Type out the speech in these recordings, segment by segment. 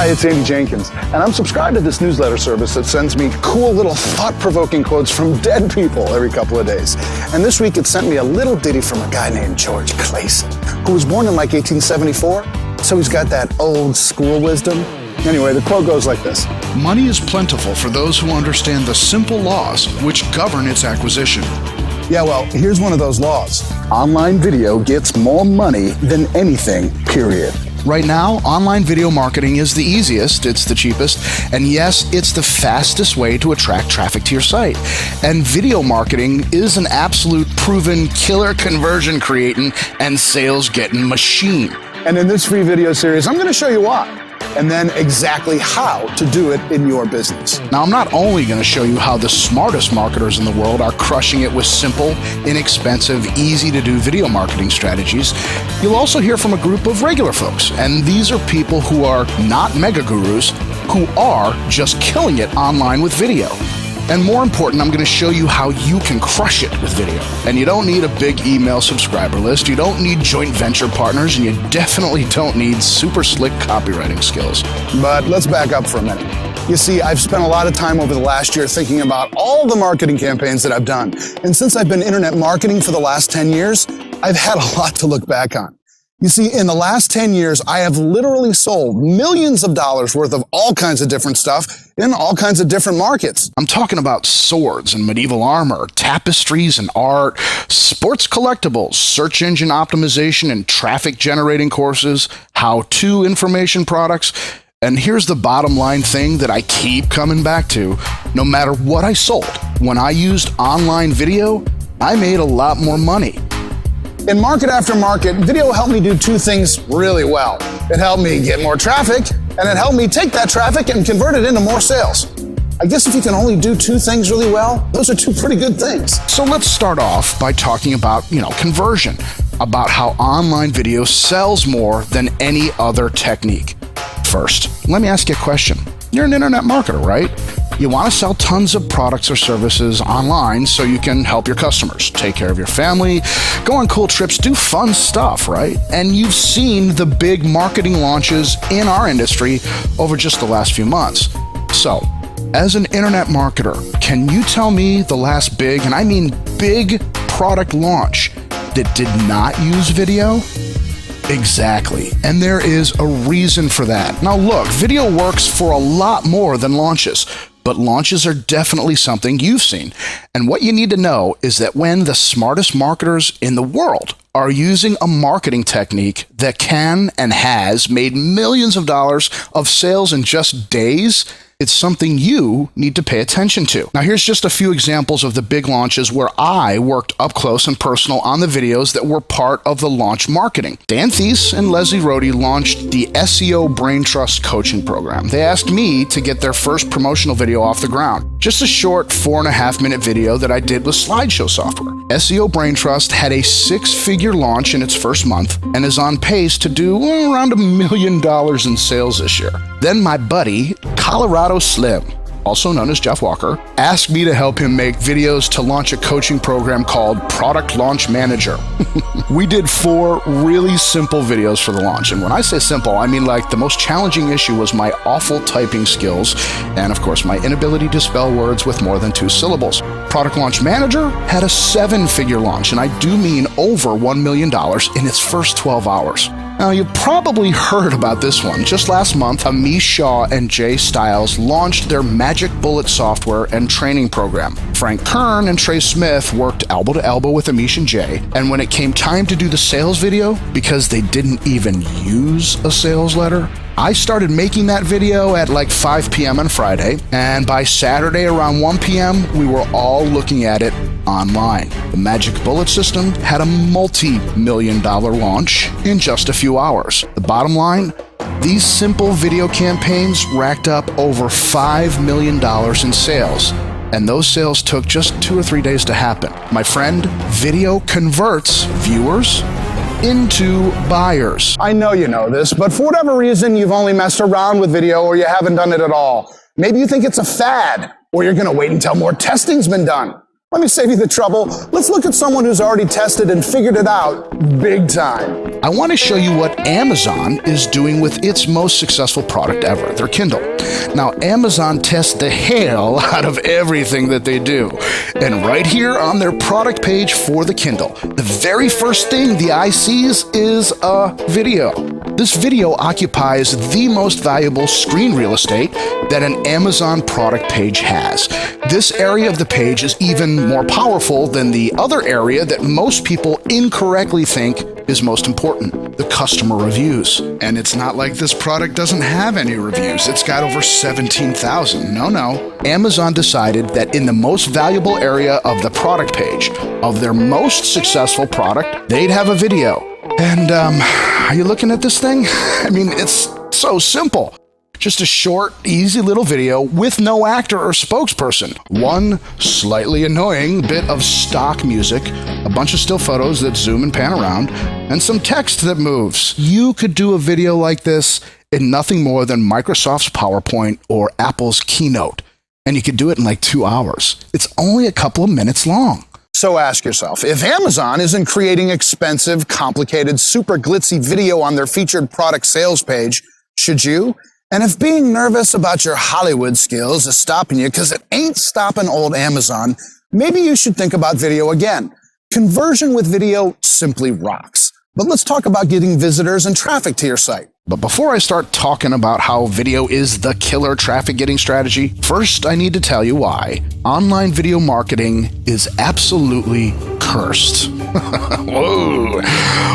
Hi, it's Andy Jenkins, and I'm subscribed to this newsletter service that sends me cool little thought-provoking quotes from dead people every couple of days. And this week it sent me a little ditty from a guy named George Clayson, who was born in like 1874, so he's got that old school wisdom. Anyway, the quote goes like this. Money is plentiful for those who understand the simple laws which govern its acquisition. Yeah, well, here's one of those laws. Online video gets more money than anything, period. Right now, online video marketing is the easiest, it's the cheapest, and yes, it's the fastest way to attract traffic to your site. And video marketing is an absolute proven killer conversion creating and sales getting machine. And in this free video series, I'm going to show you why, and then exactly how to do it in your business. Now, I'm not only going to show you how the smartest marketers in the world are crushing it with simple, inexpensive, easy-to-do video marketing strategies, you'll also hear from a group of regular folks. And these are people who are not mega gurus, who are just killing it online with video. And more important, I'm going to show you how you can crush it with video. And you don't need a big email subscriber list, you don't need joint venture partners, and you definitely don't need super slick copywriting skills. But let's back up for a minute. You see, I've spent a lot of time over the last year thinking about all the marketing campaigns that I've done. And since I've been internet marketing for the last 10 years, I've had a lot to look back on. You see, in the last 10 years, I have literally sold millions of dollars worth of all kinds of different stuff in all kinds of different markets. I'm talking about swords and medieval armor, tapestries and art, sports collectibles, search engine optimization and traffic generating courses, how-to information products. And here's the bottom line thing that I keep coming back to. No matter what I sold, when I used online video, I made a lot more money. In market after market, video helped me do two things really well. It helped me get more traffic, and it helped me take that traffic and convert it into more sales. I guess if you can only do two things really well, those are two pretty good things. So let's start off by talking about, conversion, about how online video sells more than any other technique. First, let me ask you a question. You're an internet marketer, right? You want to sell tons of products or services online so you can help your customers, take care of your family, go on cool trips, do fun stuff, right? And you've seen the big marketing launches in our industry over just the last few months. So, as an internet marketer, can you tell me the last big, and I mean big, product launch that did not use video? Exactly. And there is a reason for that. Now look, video works for a lot more than launches, but launches are definitely something you've seen. And what you need to know is that when the smartest marketers in the world are using a marketing technique that can and has made millions of dollars of sales in just days, it's something you need to pay attention to. Now, here's just a few examples of the big launches where I worked up close and personal on the videos that were part of the launch marketing. Dan Thies and Leslie Rohde launched the SEO Brain Trust coaching program. They asked me to get their first promotional video off the ground. Just a short 4.5-minute video that I did with slideshow software. SEO Brain Trust had a 6-figure launch in its first month and is on pace to do around $1 million in sales this year. Then my buddy, Colorado Slim, also known as Jeff Walker, asked me to help him make videos to launch a coaching program called Product Launch Manager. We did 4 really simple videos for the launch. And when I say simple, I mean like the most challenging issue was my awful typing skills and, of course, my inability to spell words with more than 2 syllables. Product Launch Manager had a 7-figure launch, and I do mean over $1 million in its first 12 hours. Now, you've probably heard about this one. Just last month, Amish Shaw and Jay Stiles launched their Magic Bullet software and training program. Frank Kern and Trey Smith worked elbow to elbow with Amish and Jay, and when it came time to do the sales video, because they didn't even use a sales letter, I started making that video at like 5 p.m. on Friday, and by Saturday around 1 p.m., we were all looking at it online. The Magic Bullet system had a multi-million-dollar launch in just a few hours. The bottom line, these simple video campaigns racked up over $5 million in sales. And those sales took just 2 or 3 days to happen. My friend, video converts viewers into buyers. I know you know this, but for whatever reason, you've only messed around with video or you haven't done it at all. Maybe you think it's a fad, or you're going to wait until more testing's been done. Let me save you the trouble. Let's look at someone who's already tested and figured it out big time. I want to show you what Amazon is doing with its most successful product ever, their Kindle. Now, Amazon tests the hell out of everything that they do. And right here on their product page for the Kindle, the very first thing the eye sees is a video. This video occupies the most valuable screen real estate that an Amazon product page has. This area of the page is even more powerful than the other area that most people incorrectly think is most important, the customer reviews. And it's not like this product doesn't have any reviews. It's got over 17,000. No. Amazon decided that in the most valuable area of the product page of their most successful product, they'd have a video. And are you looking at this thing? I mean, it's so simple. Just a short, easy little video with no actor or spokesperson. One slightly annoying bit of stock music, a bunch of still photos that zoom and pan around, and some text that moves. You could do a video like this in nothing more than Microsoft's PowerPoint or Apple's Keynote, and you could do it in like 2 hours. It's only a couple of minutes long. So ask yourself, if Amazon isn't creating expensive, complicated, super glitzy video on their featured product sales page, should you? And if being nervous about your Hollywood skills is stopping you, because it ain't stopping old Amazon, maybe you should think about video again. Conversion with video simply rocks. But let's talk about getting visitors and traffic to your site. But before I start talking about how video is the killer traffic getting strategy, first I need to tell you why online video marketing is absolutely cursed. Whoa.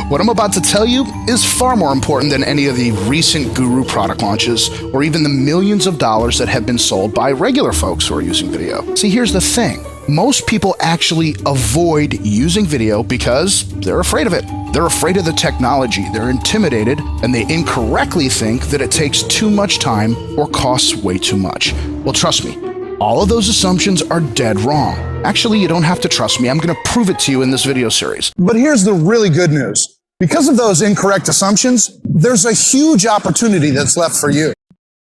What I'm about to tell you is far more important than any of the recent guru product launches or even the millions of dollars that have been sold by regular folks who are using video. See, here's the thing. Most people actually avoid using video because they're afraid of it. They're afraid of the technology, they're intimidated, and they incorrectly think that it takes too much time or costs way too much. Well, trust me, all of those assumptions are dead wrong. Actually, you don't have to trust me. I'm going to prove it to you in this video series. But here's the really good news. Because of those incorrect assumptions, there's a huge opportunity that's left for you.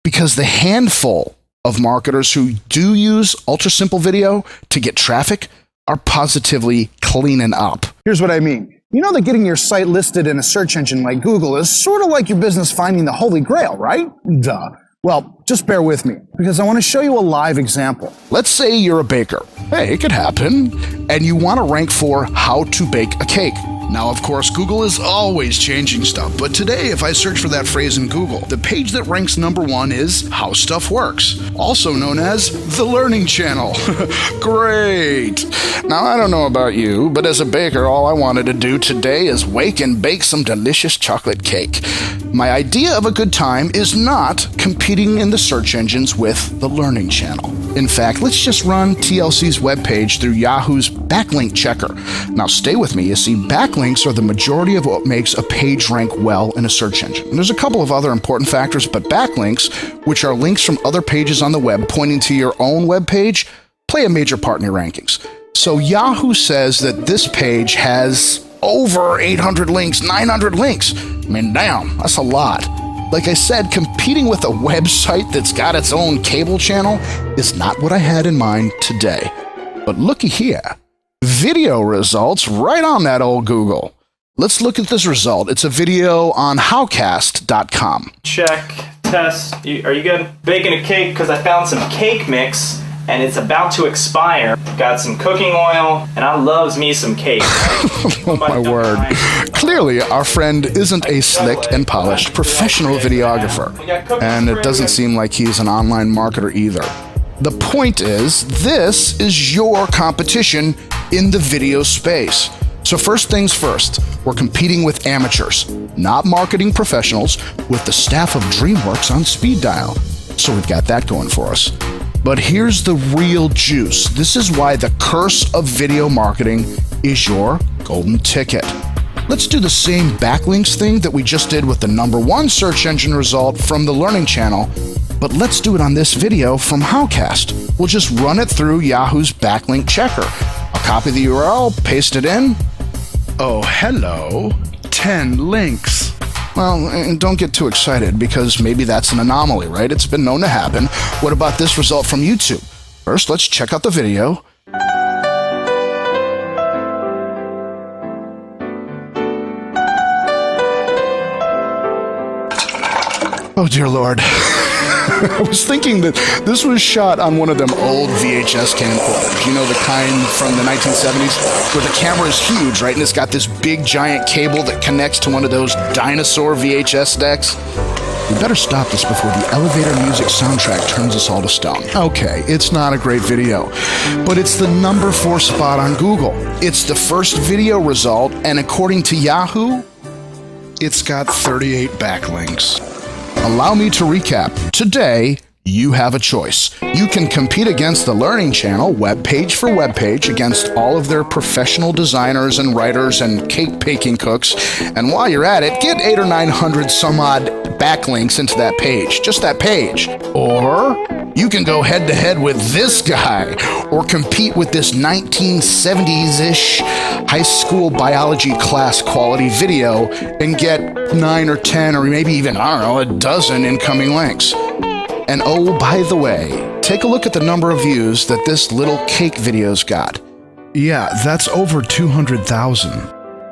Because the handful of marketers who do use ultra simple video to get traffic are positively cleaning up. Here's what I mean. You know that getting your site listed in a search engine like Google is sort of like your business finding the Holy Grail, right? Duh. Well, just bear with me, because I want to show you a live example. Let's say you're a baker. Hey, it could happen. And you want to rank for how to bake a cake. Now, of course, Google is always changing stuff, but today, if I search for that phrase in Google, the page that ranks #1 is How Stuff Works, also known as The Learning Channel. Great! Now, I don't know about you, but as a baker, all I wanted to do today is wake and bake some delicious chocolate cake. My idea of a good time is not competing in the search engines with The Learning Channel. In fact, let's just run TLC's webpage through Yahoo's backlink checker. Now, stay with me. You see, backlinks are the majority of what makes a page rank well in a search engine. And there's a couple of other important factors, but backlinks, which are links from other pages on the web pointing to your own web page, play a major part in your rankings. So Yahoo says that this page has over 800 links, 900 links. I mean, damn, that's a lot. Like I said, competing with a website that's got its own cable channel is not what I had in mind today. But looky here. Video results right on that old Google. Let's look at this result. It's a video on howcast.com. Check, test. Are you good? Baking a cake because I found some cake mix and it's about to expire. Got some cooking oil and I loves me some cake. Oh my word. Clearly, our friend isn't a slick and polished professional videographer. And it doesn't seem like he's an online marketer either. The point is, this is your competition in the video space. So first things first, we're competing with amateurs, not marketing professionals, with the staff of DreamWorks on speed dial. So we've got that going for us. But here's the real juice. This is why the curse of video marketing is your golden ticket. Let's do the same backlinks thing that we just did with the #1 search engine result from the Learning Channel, but let's do it on this video from Howcast. We'll just run it through Yahoo's backlink checker. I'll copy the URL, paste it in. Oh, hello, 10 links. Well, and don't get too excited because maybe that's an anomaly, right? It's been known to happen. What about this result from YouTube? First, let's check out the video. Oh, dear Lord. I was thinking that this was shot on one of them old VHS camcorders. You know, the kind from the 1970s where the camera is huge, right? And it's got this big giant cable that connects to one of those dinosaur VHS decks. We better stop this before the elevator music soundtrack turns us all to stone. Okay, it's not a great video, but it's the number 4 spot on Google. It's the first video result, and according to Yahoo, it's got 38 backlinks. Allow me to recap. Today, you have a choice. You can compete against the Learning Channel, webpage for webpage, against all of their professional designers and writers and cake baking cooks. And while you're at it, get 800 or 900 some odd backlinks into that page, just that page. Or you can go head to head with this guy, or compete with this 1970s-ish high school biology class quality video and get 9 or 10 or maybe even, I don't know, a dozen incoming links. And oh, by the way, take a look at the number of views that this little cake video's got. Yeah, that's over 200,000.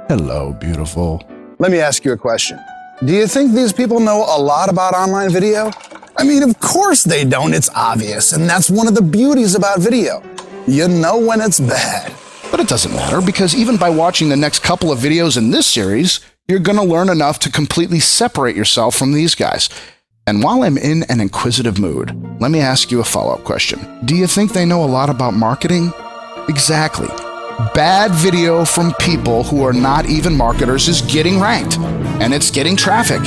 Hello, beautiful. Let me ask you a question. Do you think these people know a lot about online video? I mean, of course they don't. It's obvious. And that's one of the beauties about video. You know when it's bad. But it doesn't matter, because even by watching the next couple of videos in this series, you're going to learn enough to completely separate yourself from these guys. And while I'm in an inquisitive mood, let me ask you a follow-up question. Do you think they know a lot about marketing? Exactly. Bad video from people who are not even marketers is getting ranked, and it's getting traffic,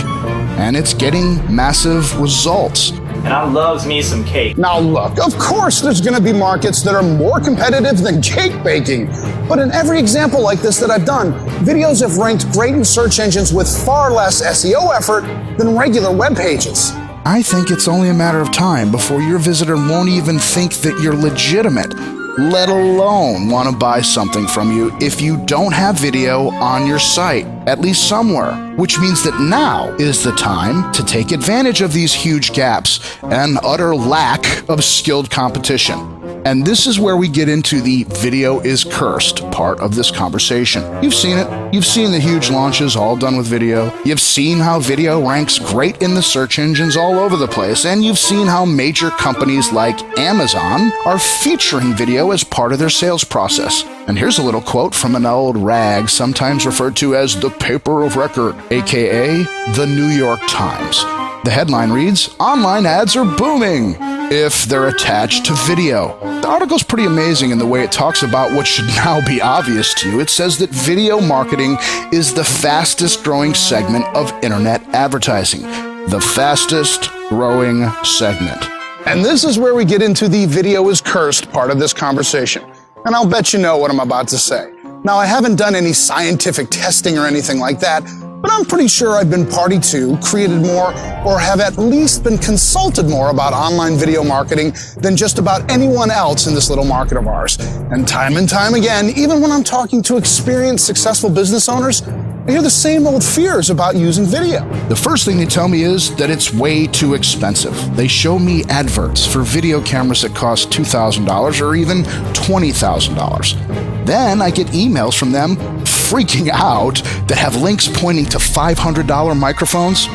and it's getting massive results. And I loves me some cake. Now look, of course there's going to be markets that are more competitive than cake baking. But in every example like this that I've done, videos have ranked great in search engines with far less SEO effort than regular web pages. I think it's only a matter of time before your visitor won't even think that you're legitimate, let alone want to buy something from you if you don't have video on your site, at least somewhere. Which means that now is the time to take advantage of these huge gaps and utter lack of skilled competition. And this is where we get into the video is cursed part of this conversation. You've seen it. You've seen the huge launches all done with video. You've seen how video ranks great in the search engines all over the place. And you've seen how major companies like Amazon are featuring video as part of their sales process. And here's a little quote from an old rag, sometimes referred to as the paper of record, aka the New York Times. The headline reads, "Online ads are booming if they're attached to video." The article's pretty amazing in the way it talks about what should now be obvious to you. It says that video marketing is the fastest growing segment of internet advertising. The fastest growing segment. And this is where we get into the video is cursed part of this conversation. And I'll bet you know what I'm about to say. Now, I haven't done any scientific testing or anything like that, but I'm pretty sure I've been party to, created more, or have at least been consulted more about online video marketing than just about anyone else in this little market of ours. And time again, even when I'm talking to experienced, successful business owners, I hear the same old fears about using video. The first thing they tell me is that it's way too expensive. They show me adverts for video cameras that cost $2,000 or even $20,000. Then I get emails from them freaking out that have links pointing to $500 microphones.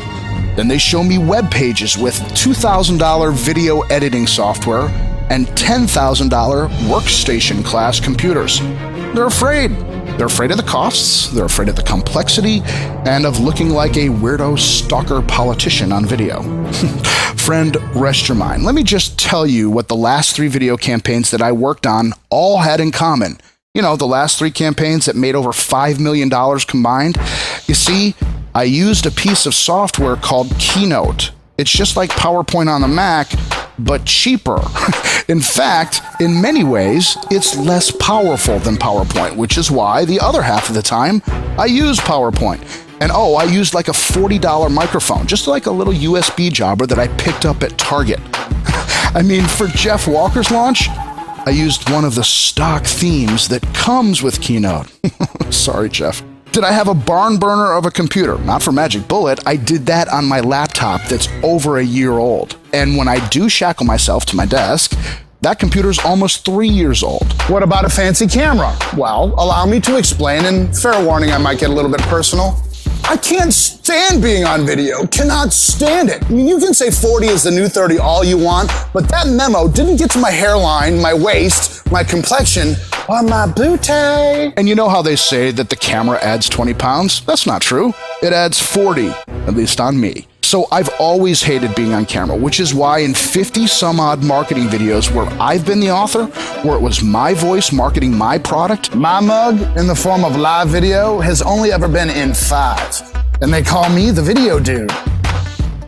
Then they show me web pages with $2,000 video editing software and $10,000 workstation class computers. They're afraid. They're afraid of the costs, they're afraid of the complexity, and of looking like a weirdo stalker politician on video. Friend, rest your mind. Let me just tell you what the last 3 video campaigns that I worked on all had in common. You know, the last 3 campaigns that made over $5 million combined. You see, I used a piece of software called Keynote. It's just like PowerPoint on the Mac, but cheaper. In fact, in many ways, it's less powerful than PowerPoint, which is why the other half of the time I use PowerPoint. And I used like a $40 microphone, just like a little USB jobber that I picked up at Target. I mean, for Jeff Walker's launch, I used one of the stock themes that comes with Keynote. Sorry, Jeff. Did I have a barn burner of a computer? Not for Magic Bullet. I did that on my laptop that's over a year old. And when I do shackle myself to my desk, that computer's almost 3 years old. What about a fancy camera? Well, allow me to explain, and fair warning, I might get a little bit personal. I can't stand being on video. Cannot stand it. I mean, you can say 40 is the new 30 all you want, but that memo didn't get to my hairline, my waist, my complexion, or my booty. And you know how they say that the camera adds 20 pounds? That's not true. It adds 40, at least on me. So I've always hated being on camera, which is why in 50 some odd marketing videos where I've been the author, where it was my voice marketing my product, my mug in the form of live video has only ever been in 5. And they call me the video dude.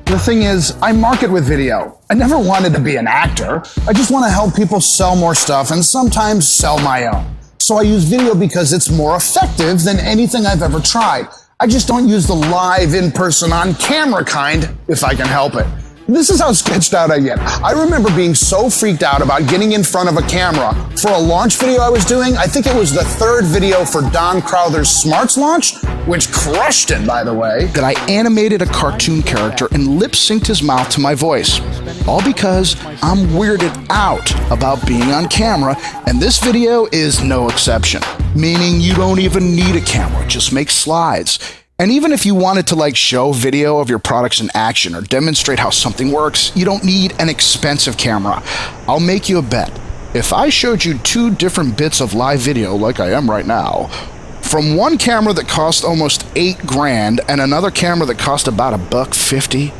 The thing is, I market with video. I never wanted to be an actor. I just want to help people sell more stuff and sometimes sell my own. So I use video because it's more effective than anything I've ever tried. I just don't use the live, in-person, on-camera kind if I can help it. This is how sketched out I get. I remember being so freaked out about getting in front of a camera for a launch video I was doing. I think it was the 3rd video for Don Crowther's Smarts launch, which crushed it, by the way, that I animated a cartoon character and lip-synced his mouth to my voice. All because I'm weirded out about being on camera, and this video is no exception. Meaning you don't even need a camera, just make slides. And even if you wanted to show video of your products in action or demonstrate how something works, you don't need an expensive camera. I'll make you a bet. If I showed you 2 different bits of live video like I am right now, from one camera that cost almost $8,000 and another camera that cost about $150,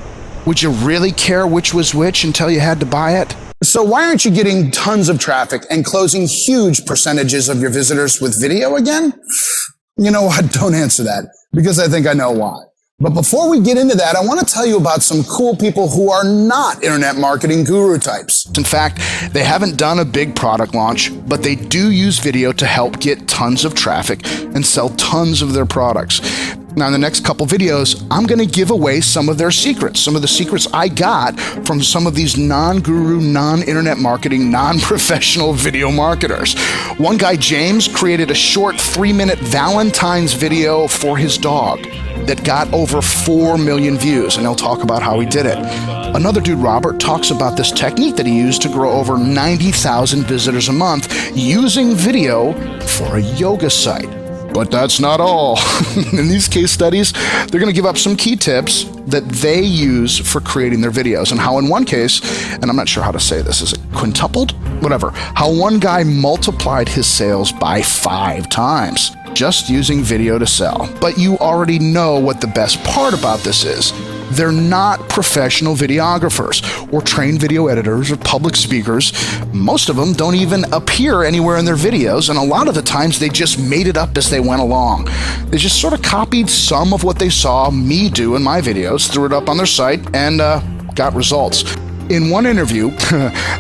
would you really care which was which until you had to buy it? So why aren't you getting tons of traffic and closing huge percentages of your visitors with video again? You know what? Don't answer that, because I think I know why. But before we get into that, I want to tell you about some cool people who are not internet marketing guru types. In fact, they haven't done a big product launch, but they do use video to help get tons of traffic and sell tons of their products. Now, in the next couple videos, I'm going to give away some of their secrets, some of the secrets I got from some of these non-guru, non-internet marketing, non-professional video marketers. One guy, James, created a short 3-minute Valentine's video for his dog that got over 4 million views, and he'll talk about how he did it. Another dude, Robert, talks about this technique that he used to grow over 90,000 visitors a month using video for a yoga site. But that's not all. In these case studies, they're going to give up some key tips that they use for creating their videos, and how in one case, and I'm not sure how to say this, is it quintupled? Whatever. How one guy multiplied his sales by 5 times just using video to sell. But you already know what the best part about this is. They're not professional videographers or trained video editors or public speakers. Most of them don't even appear anywhere in their videos, and a lot of the times they just made it up as they went along. They just sort of copied some of what they saw me do in my videos, threw it up on their site, and got results. In one interview,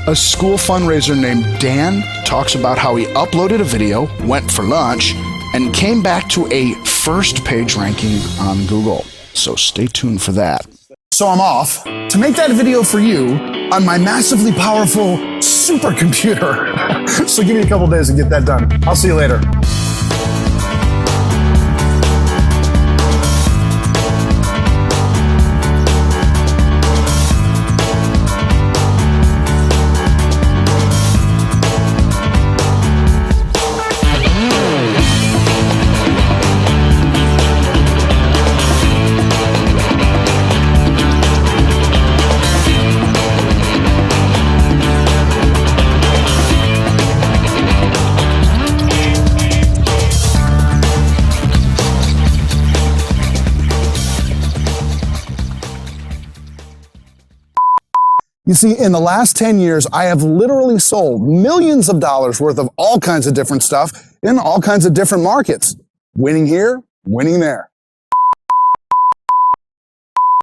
a school fundraiser named Dan talks about how he uploaded a video, went for lunch, and came back to a first page ranking on Google. So stay tuned for that. So I'm off to make that video for you on my massively powerful supercomputer. So give me a couple days to get that done. I'll see you later. You see, in the last 10 years, I have literally sold millions of dollars worth of all kinds of different stuff in all kinds of different markets. Winning here, winning there.